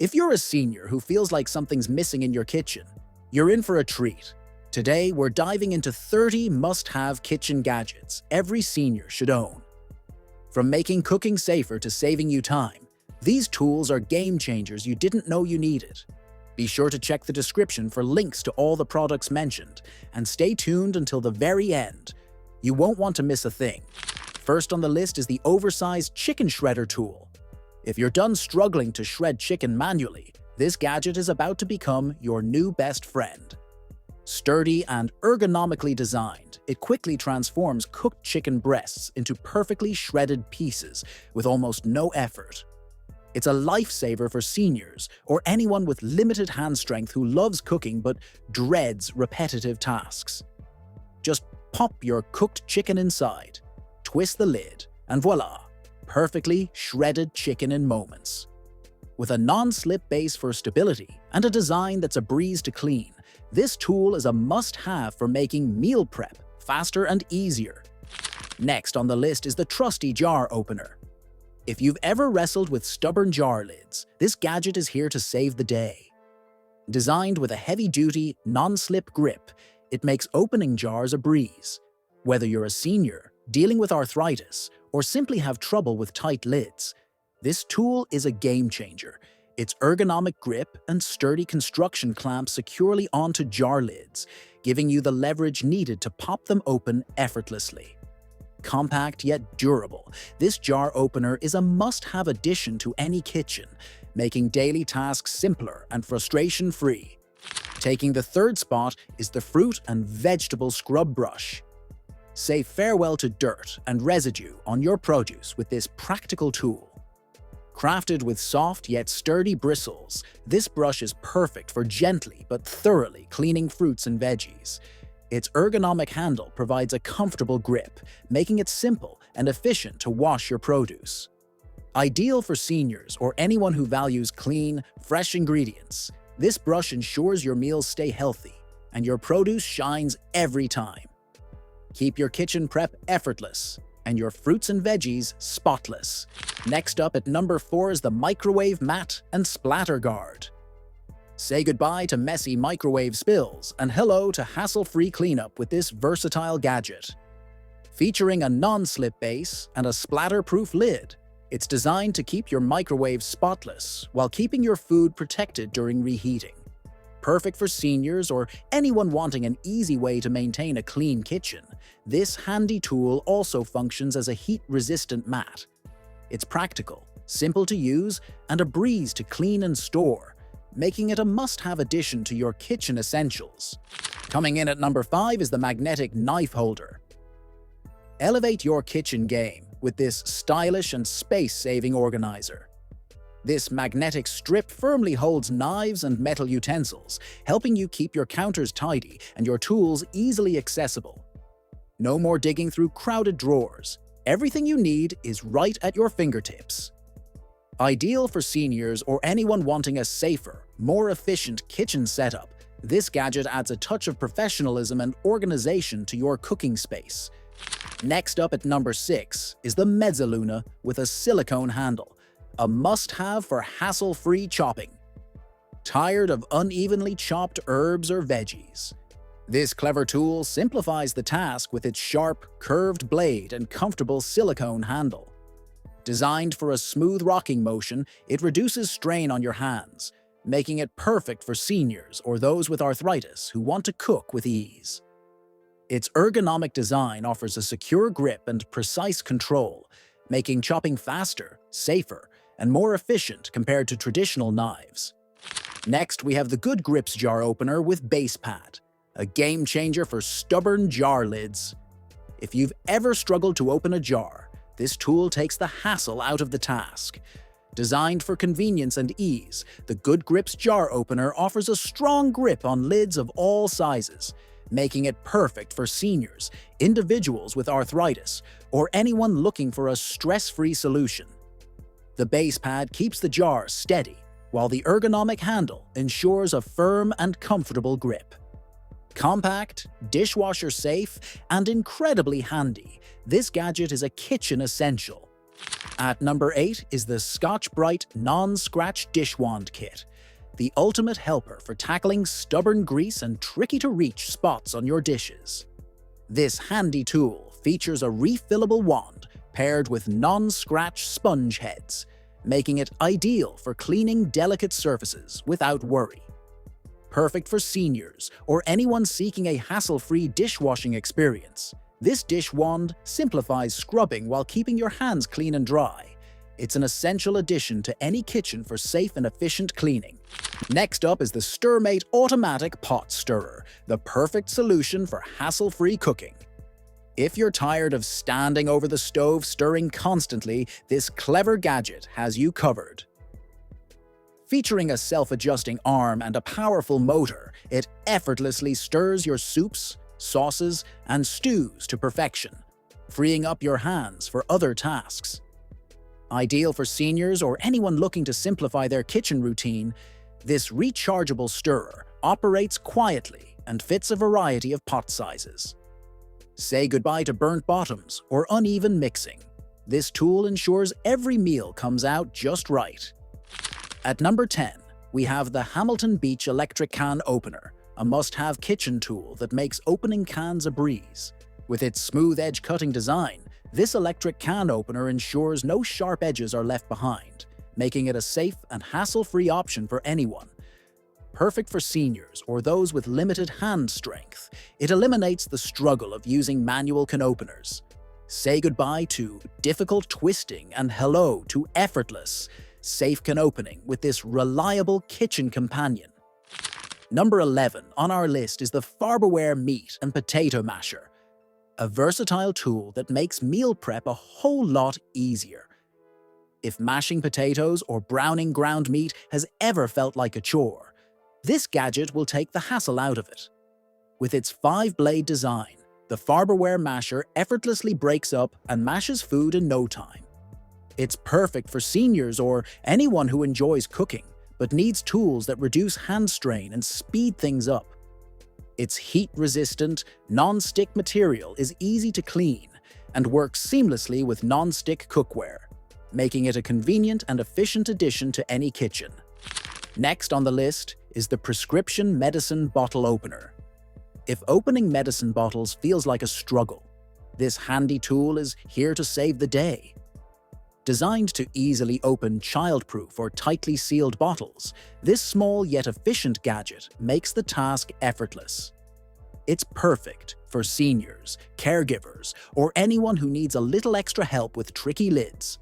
If you're a senior who feels like something's missing in your kitchen, you're in for a treat. Today, we're diving into 30 must-have kitchen gadgets every senior should own. From making cooking safer to saving you time, these tools are game changers you didn't know you needed. Be sure to check the description for links to all the products mentioned, and stay tuned until the very end. You won't want to miss a thing. First on the list is the Oversized Chicken Shredder tool. If you're done struggling to shred chicken manually, this gadget is about to become your new best friend. Sturdy and ergonomically designed, it quickly transforms cooked chicken breasts into perfectly shredded pieces with almost no effort. It's a lifesaver for seniors or anyone with limited hand strength who loves cooking but dreads repetitive tasks. Just pop your cooked chicken inside, twist the lid, and voila! Perfectly shredded chicken in moments. With a non-slip base for stability and a design that's a breeze to clean, this tool is a must-have for making meal prep faster and easier. Next on the list is the trusty jar opener. If you've ever wrestled with stubborn jar lids, this gadget is here to save the day. Designed with a heavy-duty, non-slip grip, it makes opening jars a breeze. Whether you're a senior, dealing with arthritis, or simply have trouble with tight lids, this tool is a game changer. Its ergonomic grip and sturdy construction clamp securely onto jar lids, giving you the leverage needed to pop them open effortlessly. Compact yet durable, this jar opener is a must-have addition to any kitchen, making daily tasks simpler and frustration-free. Taking the third spot is the fruit and vegetable scrub brush. Say farewell to dirt and residue on your produce with this practical tool. Crafted with soft yet sturdy bristles, this brush is perfect for gently but thoroughly cleaning fruits and veggies. Its ergonomic handle provides a comfortable grip, making it simple and efficient to wash your produce. Ideal for seniors or anyone who values clean, fresh ingredients, this brush ensures your meals stay healthy and your produce shines every time. Keep your kitchen prep effortless and your fruits and veggies spotless. Next up at number 4 is the Microwave Mat and Splatter Guard. Say goodbye to messy microwave spills and hello to hassle-free cleanup with this versatile gadget. Featuring a non-slip base and a splatter-proof lid, it's designed to keep your microwave spotless while keeping your food protected during reheating. Perfect for seniors or anyone wanting an easy way to maintain a clean kitchen, this handy tool also functions as a heat-resistant mat. It's practical, simple to use, and a breeze to clean and store, making it a must-have addition to your kitchen essentials. Coming in at number 5 is the magnetic knife holder. Elevate your kitchen game with this stylish and space-saving organizer. This magnetic strip firmly holds knives and metal utensils, helping you keep your counters tidy and your tools easily accessible. No more digging through crowded drawers. Everything you need is right at your fingertips. Ideal for seniors or anyone wanting a safer, more efficient kitchen setup, this gadget adds a touch of professionalism and organization to your cooking space. Next up at number 6 is the Mezzaluna with a silicone handle. A must-have for hassle-free chopping. Tired of unevenly chopped herbs or veggies? This clever tool simplifies the task with its sharp, curved blade and comfortable silicone handle. Designed for a smooth rocking motion, it reduces strain on your hands, making it perfect for seniors or those with arthritis who want to cook with ease. Its ergonomic design offers a secure grip and precise control, making chopping faster, safer, and more efficient compared to traditional knives. Next, we have the Good Grips jar opener with base pad, a game changer for stubborn jar lids. If you've ever struggled to open a jar, this tool takes the hassle out of the task. Designed for convenience and ease, the Good Grips jar opener offers a strong grip on lids of all sizes, making it perfect for seniors, individuals with arthritis, or anyone looking for a stress-free solution. The base pad keeps the jar steady, while the ergonomic handle ensures a firm and comfortable grip. Compact, dishwasher safe, and incredibly handy, this gadget is a kitchen essential, At number 8 is the Scotch-Brite NonScratch Dishwand Kit, the ultimate helper for tackling stubborn grease and tricky-to-reach spots on your dishes. This handy tool features a refillable wand paired with NonScratch sponge heads, making it ideal for cleaning delicate surfaces without worry. Perfect for seniors or anyone seeking a hassle-free dishwashing experience, this dish wand simplifies scrubbing while keeping your hands clean and dry. It's an essential addition to any kitchen for safe and efficient cleaning. Next up is the StirMATE Automatic Pot Stirrer, the perfect solution for hassle-free cooking. If you're tired of standing over the stove stirring constantly, this clever gadget has you covered. Featuring a self-adjusting arm and a powerful motor, it effortlessly stirs your soups, sauces, and stews to perfection, freeing up your hands for other tasks. Ideal for seniors or anyone looking to simplify their kitchen routine, this rechargeable stirrer operates quietly and fits a variety of pot sizes. Say goodbye to burnt bottoms or uneven mixing. This tool ensures every meal comes out just right. At number 10, we have the Hamilton Beach Electric Can Opener, a must-have kitchen tool that makes opening cans a breeze. With its smooth edge-cutting design, this electric can opener ensures no sharp edges are left behind, making it a safe and hassle-free option for anyone. Perfect for seniors or those with limited hand strength, it eliminates the struggle of using manual can openers. Say goodbye to difficult twisting and hello to effortless, safe can opening with this reliable kitchen companion. Number 11 on our list is the Farberware Meat and Potato Masher, a versatile tool that makes meal prep a whole lot easier. If mashing potatoes or browning ground meat has ever felt like a chore, this gadget will take the hassle out of it. With its 5-blade design, the Farberware masher effortlessly breaks up and mashes food in no time. It's perfect for seniors or anyone who enjoys cooking, but needs tools that reduce hand strain and speed things up. Its heat-resistant, non-stick material is easy to clean and works seamlessly with non-stick cookware, making it a convenient and efficient addition to any kitchen. Next on the list is the Prescription Medicine Bottle Opener. If opening medicine bottles feels like a struggle, this handy tool is here to save the day. Designed to easily open child-proof or tightly sealed bottles, this small yet efficient gadget makes the task effortless. It's perfect for seniors, caregivers, or anyone who needs a little extra help with tricky lids.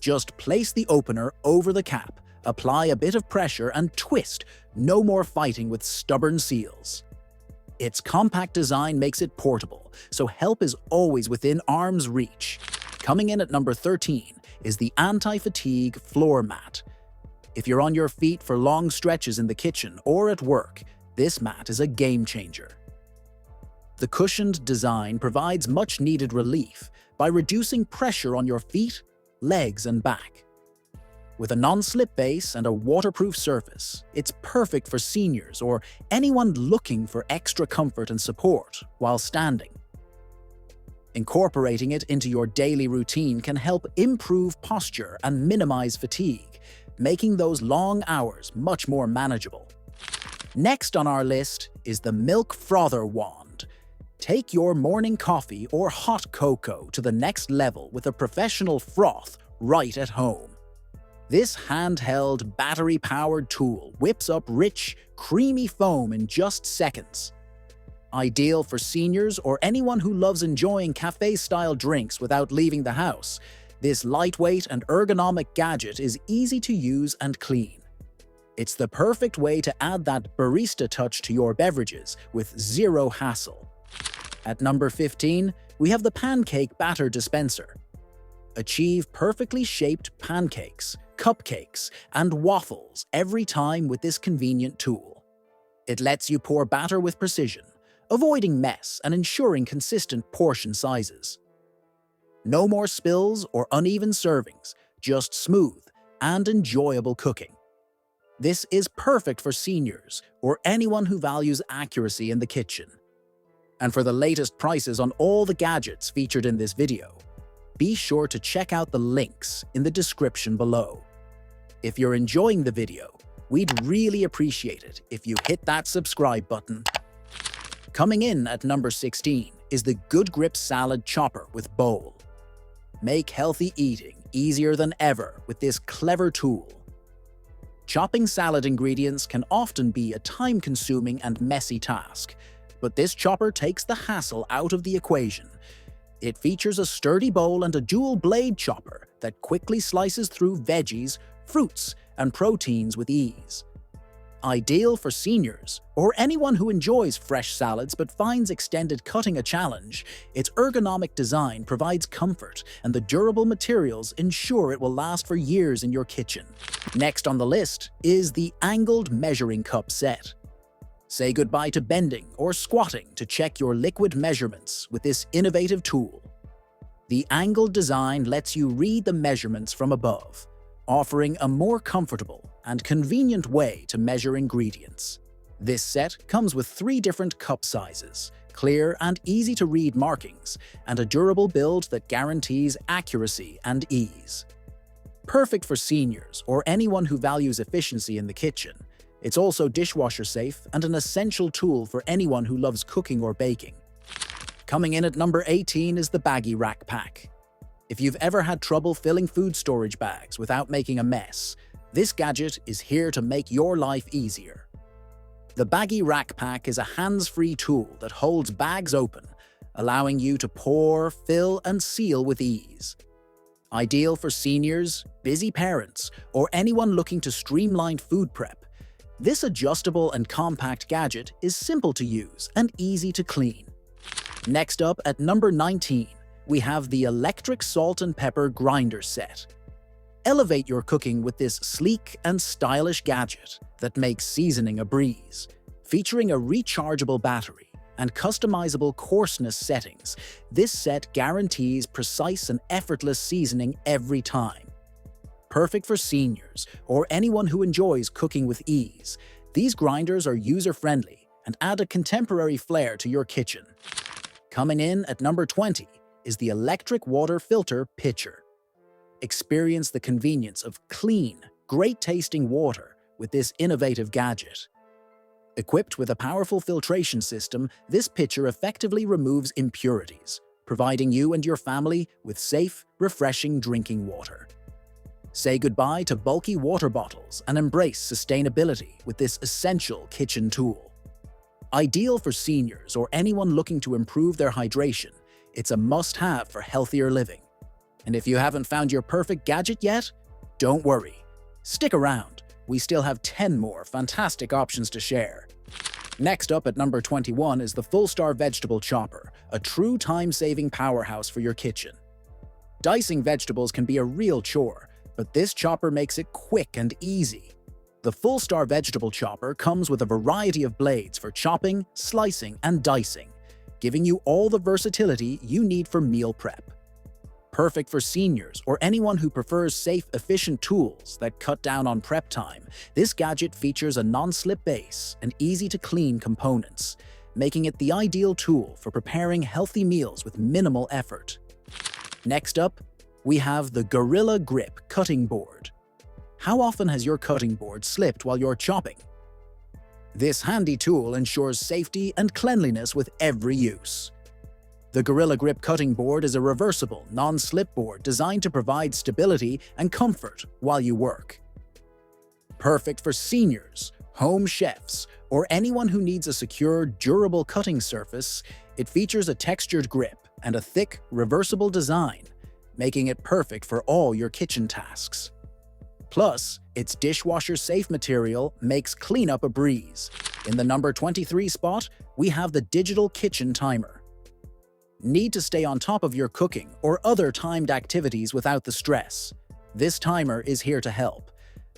Just place the opener over the cap, apply a bit of pressure and twist, no more fighting with stubborn seals. Its compact design makes it portable, so help is always within arm's reach. Coming in at number 13 is the AntiFatigue Floor Mat. If you're on your feet for long stretches in the kitchen or at work, this mat is a game changer. The cushioned design provides much-needed relief by reducing pressure on your feet, legs, and back. With a non-slip base and a waterproof surface, it's perfect for seniors or anyone looking for extra comfort and support while standing. Incorporating it into your daily routine can help improve posture and minimize fatigue, making those long hours much more manageable. Next on our list is the Milk Frother Wand. Take your morning coffee or hot cocoa to the next level with a professional froth right at home. This handheld, battery-powered tool whips up rich, creamy foam in just seconds. Ideal for seniors or anyone who loves enjoying cafe-style drinks without leaving the house, this lightweight and ergonomic gadget is easy to use and clean. It's the perfect way to add that barista touch to your beverages with zero hassle. At number 15, we have the Pancake Batter Dispenser. Achieve perfectly shaped pancakes, cupcakes, and waffles every time with this convenient tool. It lets you pour batter with precision, avoiding mess and ensuring consistent portion sizes. No more spills or uneven servings, just smooth and enjoyable cooking. This is perfect for seniors or anyone who values accuracy in the kitchen. And for the latest prices on all the gadgets featured in this video, be sure to check out the links in the description below. If you're enjoying the video, we'd really appreciate it if you hit that subscribe button. Coming in at number 16 is the Good Grip Salad Chopper with Bowl. Make healthy eating easier than ever with this clever tool. Chopping salad ingredients can often be a time-consuming and messy task, but this chopper takes the hassle out of the equation. It features a sturdy bowl and a dual blade chopper that quickly slices through veggies, fruits, and proteins with ease. Ideal for seniors or anyone who enjoys fresh salads but finds extended cutting a challenge, its ergonomic design provides comfort and the durable materials ensure it will last for years in your kitchen. Next on the list is the Angled Measuring Cup Set. Say goodbye to bending or squatting to check your liquid measurements with this innovative tool. The angled design lets you read the measurements from above, offering a more comfortable and convenient way to measure ingredients. This set comes with 3 different cup sizes, clear and easy-to-read markings, and a durable build that guarantees accuracy and ease. Perfect for seniors or anyone who values efficiency in the kitchen, it's also dishwasher-safe and an essential tool for anyone who loves cooking or baking. Coming in at number 18 is the Baggy Rack-Pack. If you've ever had trouble filling food storage bags without making a mess, this gadget is here to make your life easier. The Baggy Rack-Pack is a hands-free tool that holds bags open, allowing you to pour, fill, and seal with ease. Ideal for seniors, busy parents, or anyone looking to streamline food prep, this adjustable and compact gadget is simple to use and easy to clean. Next up at number 19, we have the Electric Salt and Pepper Grinder Set. Elevate your cooking with this sleek and stylish gadget that makes seasoning a breeze. Featuring a rechargeable battery and customizable coarseness settings, this set guarantees precise and effortless seasoning every time. Perfect for seniors or anyone who enjoys cooking with ease, these grinders are user-friendly and add a contemporary flair to your kitchen. Coming in at number 20 is the Electric Water Filter Pitcher. Experience the convenience of clean, great-tasting water with this innovative gadget. Equipped with a powerful filtration system, this pitcher effectively removes impurities, providing you and your family with safe, refreshing drinking water. Say goodbye to bulky water bottles and embrace sustainability with this essential kitchen tool. Ideal for seniors or anyone looking to improve their hydration, it's a must-have for healthier living. And if you haven't found your perfect gadget yet, don't worry. Stick around, we still have 10 more fantastic options to share. Next up at number 21 is the Fullstar Vegetable Chopper, a true time-saving powerhouse for your kitchen. Dicing vegetables can be a real chore, but this chopper makes it quick and easy. The Fullstar Vegetable Chopper comes with a variety of blades for chopping, slicing, and dicing, giving you all the versatility you need for meal prep. Perfect for seniors or anyone who prefers safe, efficient tools that cut down on prep time, this gadget features a non-slip base and easy-to-clean components, making it the ideal tool for preparing healthy meals with minimal effort. Next up, we have the Gorilla Grip Cutting Board. How often has your cutting board slipped while you're chopping? This handy tool ensures safety and cleanliness with every use. The Gorilla Grip Cutting Board is a reversible, non-slip board designed to provide stability and comfort while you work. Perfect for seniors, home chefs, or anyone who needs a secure, durable cutting surface, it features a textured grip and a thick, reversible design, making it perfect for all your kitchen tasks. Plus, its dishwasher-safe material makes cleanup a breeze. In the number 23 spot, we have the Digital Kitchen Timer. Need to stay on top of your cooking or other timed activities without the stress? This timer is here to help.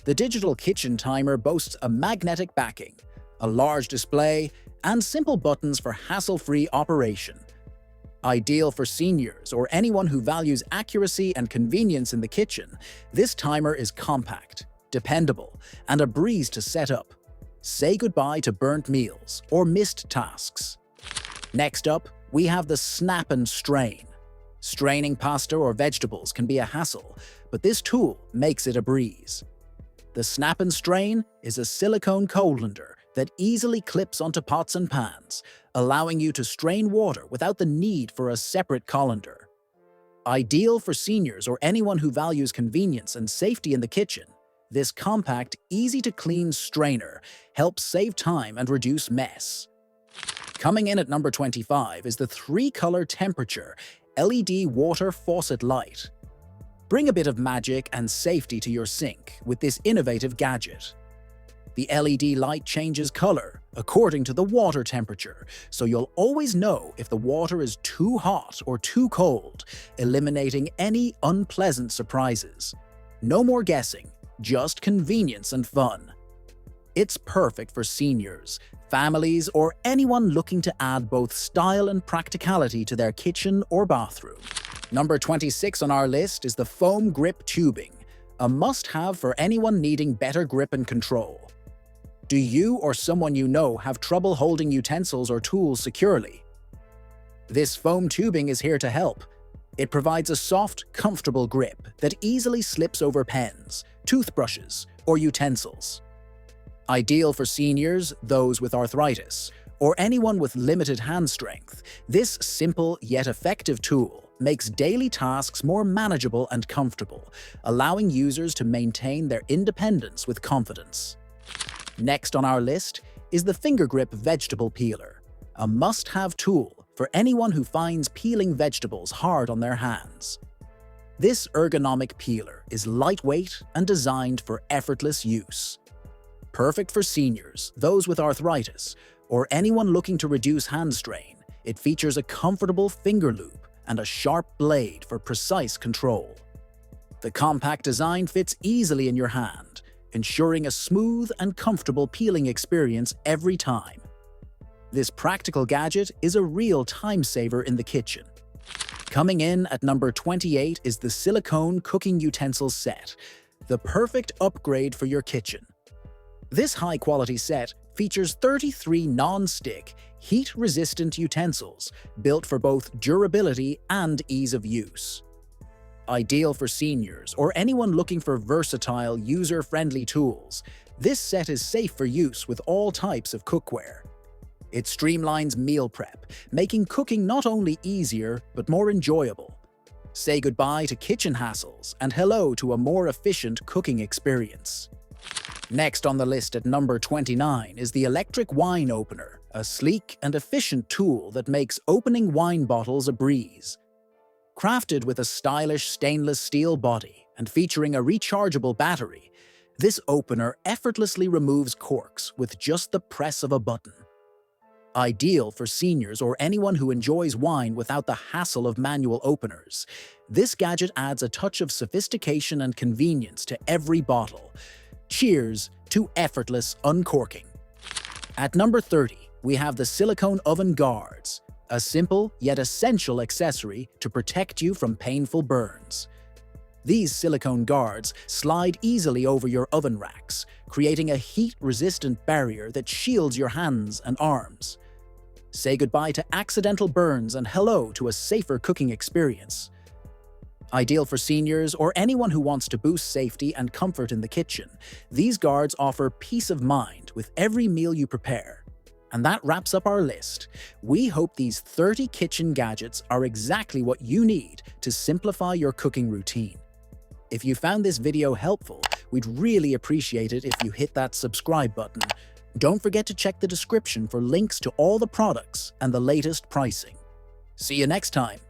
The Digital Kitchen Timer boasts a magnetic backing, a large display, and simple buttons for hassle-free operation. Ideal for seniors or anyone who values accuracy and convenience in the kitchen, this timer is compact, dependable, and a breeze to set up. Say goodbye to burnt meals or missed tasks. Next up, we have the Snap and Strain. Straining pasta or vegetables can be a hassle, but this tool makes it a breeze. The Snap and Strain is a silicone colander that easily clips onto pots and pans, allowing you to strain water without the need for a separate colander. Ideal for seniors or anyone who values convenience and safety in the kitchen, this compact, easy-to-clean strainer helps save time and reduce mess. Coming in at number 25 is the 3-color temperature LED water faucet light. Bring a bit of magic and safety to your sink with this innovative gadget. The LED light changes color according to the water temperature, so you'll always know if the water is too hot or too cold, eliminating any unpleasant surprises. No more guessing, just convenience and fun. It's perfect for seniors, families, or anyone looking to add both style and practicality to their kitchen or bathroom. Number 26 on our list is the foam grip tubing, a must-have for anyone needing better grip and control. Do you or someone you know have trouble holding utensils or tools securely? This foam tubing is here to help. It provides a soft, comfortable grip that easily slips over pens, toothbrushes, or utensils. Ideal for seniors, those with arthritis, or anyone with limited hand strength, this simple yet effective tool makes daily tasks more manageable and comfortable, allowing users to maintain their independence with confidence. Next on our list is the Fingergrip vegetable peeler, a must-have tool for anyone who finds peeling vegetables hard on their hands. This ergonomic peeler is lightweight and designed for effortless use. Perfect for seniors, those with arthritis, or anyone looking to reduce hand strain, it features a comfortable finger loop and a sharp blade for precise control. The compact design fits easily in your hand, ensuring a smooth and comfortable peeling experience every time. This practical gadget is a real time saver in the kitchen. Coming in at number 28 is the Silicone Cooking Utensils Set, the perfect upgrade for your kitchen. This high-quality set features 33 non-stick, heat-resistant utensils built for both durability and ease of use. Ideal for seniors or anyone looking for versatile, user-friendly tools, this set is safe for use with all types of cookware. It streamlines meal prep, making cooking not only easier but more enjoyable. Say goodbye to kitchen hassles and hello to a more efficient cooking experience. Next on the list at number 29 is the electric wine opener, a sleek and efficient tool that makes opening wine bottles a breeze. Crafted with a stylish stainless steel body and featuring a rechargeable battery, this opener effortlessly removes corks with just the press of a button. Ideal for seniors or anyone who enjoys wine without the hassle of manual openers, this gadget adds a touch of sophistication and convenience to every bottle. Cheers to effortless uncorking. At number 30, we have the silicone oven guards, a simple yet essential accessory to protect you from painful burns. These silicone guards slide easily over your oven racks, creating a heat-resistant barrier that shields your hands and arms. Say goodbye to accidental burns and hello to a safer cooking experience. Ideal for seniors or anyone who wants to boost safety and comfort in the kitchen, these guards offer peace of mind with every meal you prepare. And that wraps up our list. We hope these 30 kitchen gadgets are exactly what you need to simplify your cooking routine. If you found this video helpful, we'd really appreciate it if you hit that subscribe button. Don't forget to check the description for links to all the products and the latest pricing. See you next time.